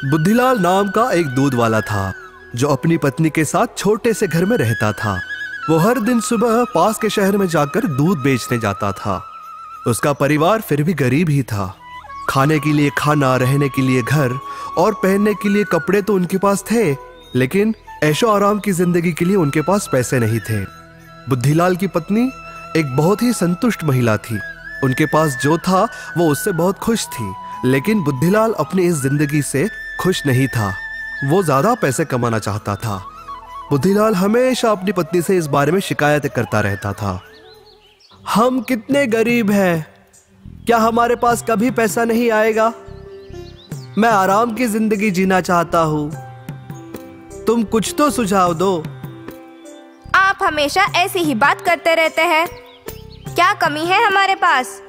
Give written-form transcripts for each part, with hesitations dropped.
बुद्धिलाल नाम का एक दूध वाला था जो अपनी पत्नी के साथ छोटे से घर में रहता था। वो हर दिन सुबह पास के शहर में जाकर दूध बेचने जाता था। उसका परिवार फिर भी गरीब ही था। खाने के लिए खाना, रहने के लिए घर और पहनने के लिए कपड़े तो उनके पास थे, लेकिन ऐशो आराम की जिंदगी के लिए उनके पास पैसे नहीं थे। बुद्धिलाल की पत्नी एक बहुत ही संतुष्ट महिला थी। उनके पास जो था वो उससे बहुत खुश थी, लेकिन बुद्धिलाल अपनी इस जिंदगी से खुश नहीं था। वो ज्यादा पैसे कमाना चाहता था। बुद्धिलाल हमेशा अपनी पत्नी से इस बारे में शिकायतें करता रहता था। हम कितने गरीब हैं, क्या हमारे पास कभी पैसा नहीं आएगा? मैं आराम की जिंदगी जीना चाहता हूँ, तुम कुछ तो सुझाव दो। आप हमेशा ऐसी ही बात करते रहते हैं। क्या कमी है हमारे पास?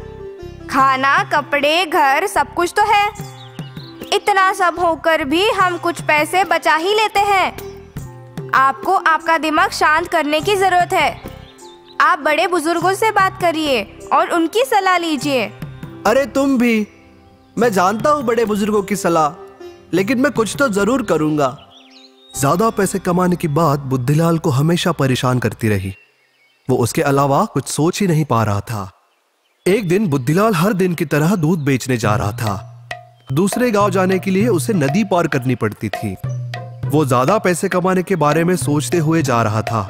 खाना, कपड़े, घर सब कुछ तो है। इतना सब होकर भी हम कुछ पैसे बचा ही लेते हैं। आपको आपका दिमाग शांत करने की जरूरत है। आप बड़े बुजुर्गों से बात करिए और उनकी सलाह लीजिए। अरे तुम भी, मैं जानता हूँ बड़े बुजुर्गों की सलाह, लेकिन मैं कुछ तो जरूर करूंगा। ज्यादा पैसे कमाने की बात बुद्धिलाल को हमेशा परेशान करती रही। वो उसके अलावा कुछ सोच ही नहीं पा रहा था। एक दिन बुद्धिलाल हर दिन की तरह दूध बेचने जा रहा था। दूसरे गांव जाने के लिए उसे नदी पार करनी पड़ती थी। वो ज्यादा पैसे कमाने के बारे में सोचते हुए जा रहा था।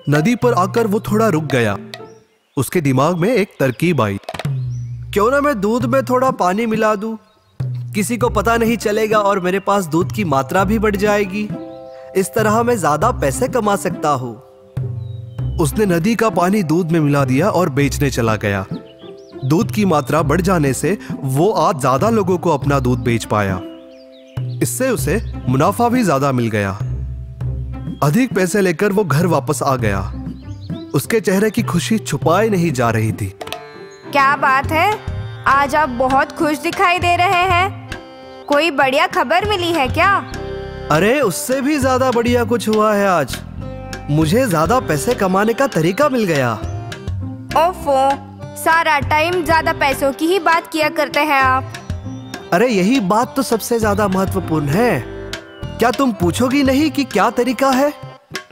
नदी पर आकर वो थोड़ा रुक गया। उसके दिमाग में एक तरकीब आई। क्यों ना मैं दूध में थोड़ा पानी मिला दूं? किसी को पता नहीं चलेगा और मेरे पास दूध की मात्रा भी बढ़ जाएगी। इस तरह मैं ज्यादा पैसे कमा सकता हूँ। उसने नदी का पानी दूध में मिला दिया और बेचने चला गया। दूध की मात्रा बढ़ जाने से वो आज ज्यादा लोगों को अपना दूध बेच पाया। इससे उसे मुनाफा भी ज्यादा मिल गया। अधिक पैसे लेकर वो घर वापस आ गया। उसके चेहरे की खुशी छुपाई नहीं जा रही थी। क्या बात है, आज आप बहुत खुश दिखाई दे रहे हैं। कोई बढ़िया खबर मिली है क्या? अरे उससे भी ज्यादा बढ़िया कुछ हुआ है आज। मुझे ज्यादा पैसे कमाने का तरीका मिल गया। ओफो, सारा टाइम ज्यादा पैसों की ही बात किया करते हैं आप। अरे यही बात तो सबसे ज्यादा महत्वपूर्ण है। क्या तुम पूछोगी नहीं कि क्या तरीका है?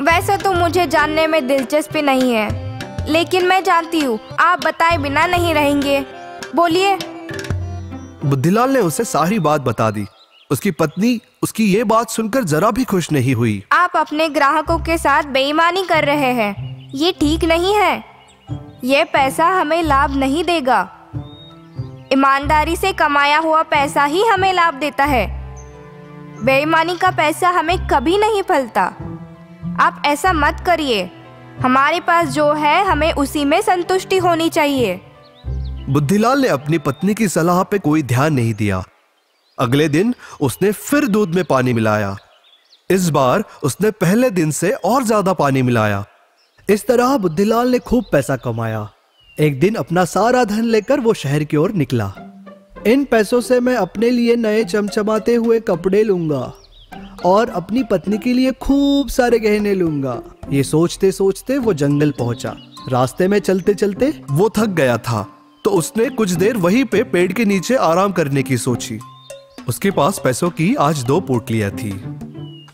वैसे तो मुझे जानने में दिलचस्पी नहीं है, लेकिन मैं जानती हूँ आप बताए बिना नहीं रहेंगे। बोलिए। बुद्धिलाल ने उसे सारी बात बता दी। उसकी पत्नी उसकी ये बात सुनकर जरा भी खुश नहीं हुई। आप अपने ग्राहकों के साथ बेईमानी कर रहे हैं। ये ठीक नहीं है। ये पैसा हमें लाभ नहीं देगा। ईमानदारी से कमाया हुआ पैसा ही हमें लाभ देता है। बेईमानी का पैसा हमें कभी नहीं फलता। आप ऐसा मत करिए। हमारे पास जो है हमें उसी में संतुष्टि होनी चाहिए। बुद्धिलाल ने अपनी पत्नी की सलाह पे कोई ध्यान नहीं दिया। अगले दिन उसने फिर दूध में पानी मिलाया। इस बार उसने पहले दिन से और ज्यादा पानी मिलाया। इस तरह बुद्धिलाल ने खूब पैसा कमाया। एक दिन अपना सारा धन लेकर वो शहर की ओर निकला। इन पैसों से मैं अपने लिए नए चमचमाते हुए कपड़े लूंगा और अपनी पत्नी के लिए खूब सारे गहने लूंगा। ये सोचते सोचते वो जंगल पहुंचा। रास्ते में चलते चलते वो थक गया था, तो उसने कुछ देर वहीं पे पेड़ के नीचे आराम करने की सोची। उसके पास पैसों की आज 2 पोटलियां थी।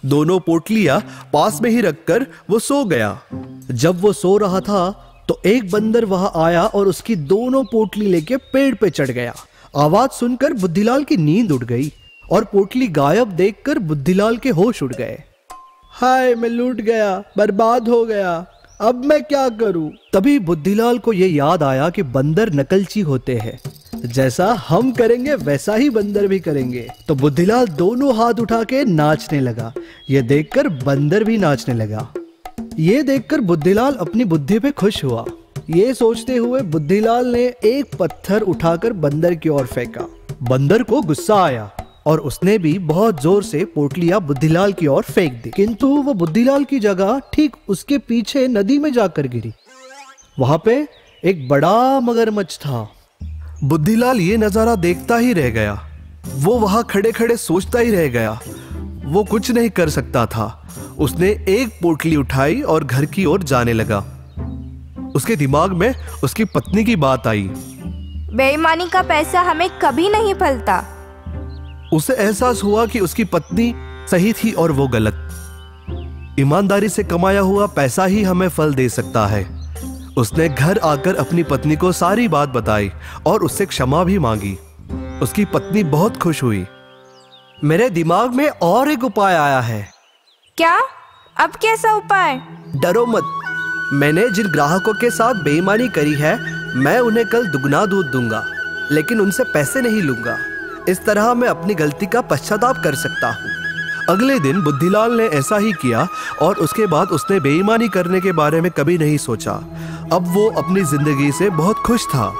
दोनों पोटलियां पास में ही रखकर वो सो गया। जब वो सो रहा था तो एक बंदर वहां आया और उसकी दोनों पोटली लेके पेड़ पे चढ़ गया। आवाज सुनकर बुद्धिलाल की नींद उड़ गई और पोटली गायब देखकर बुद्धिलाल के होश उड़ गए। हाय, मैं लूट गया, बर्बाद हो गया, अब मैं क्या करूं? तभी बुद्धिलाल को ये याद आया कि बंदर नकलची होते हैं। जैसा हम करेंगे वैसा ही बंदर भी करेंगे। तो बुद्धिलाल दोनों हाथ उठा के नाचने लगा। ये देखकर बंदर भी नाचने लगा। ये देखकर बुद्धिलाल अपनी बुद्धि पे खुश हुआ। ये सोचते हुए बुद्धिलाल ने एक पत्थर उठाकर बंदर की ओर फेंका। बंदर को गुस्सा आया और उसने भी बहुत जोर से पोटलियां बुद्धिलाल की ओर फेंक दी, किंतु वो बुद्धिलाल की जगह ठीक उसके पीछे नदी में जाकर गिरी। वहां पे एक बड़ा मगरमच्छ था। बुद्धिलाल ये नजारा देखता ही रह गया। वो वहां खड़े खड़े सोचता ही रह गया। वो कुछ नहीं कर सकता था। उसने एक पोटली उठाई और घर की ओर जाने लगा। उसके दिमाग में उसकी पत्नी की बात आई। बेईमानी का पैसा हमें कभी नहीं फलता। उसे एहसास हुआ कि उसकी पत्नी सही थी और वो गलत। ईमानदारी से कमाया हुआ पैसा ही हमें फल दे सकता है। उसने घर आकर अपनी पत्नी को सारी बात बताई और उससे क्षमा भी मांगी। उसकी पत्नी बहुत खुश हुई। मेरे दिमाग में और एक उपाय आया है। क्या? अब कैसा उपाय? डरो मत, मैंने जिन ग्राहकों के साथ बेईमानी करी है मैं उन्हें कल दुगना दूध दूंगा, लेकिन उनसे पैसे नहीं लूंगा। इस तरह मैं अपनी गलती का पश्चाताप कर सकता हूँ। अगले दिन बुद्धिलाल ने ऐसा ही किया और उसके बाद उसने बेईमानी करने के बारे में कभी नहीं सोचा। अब वो अपनी जिंदगी से बहुत खुश था।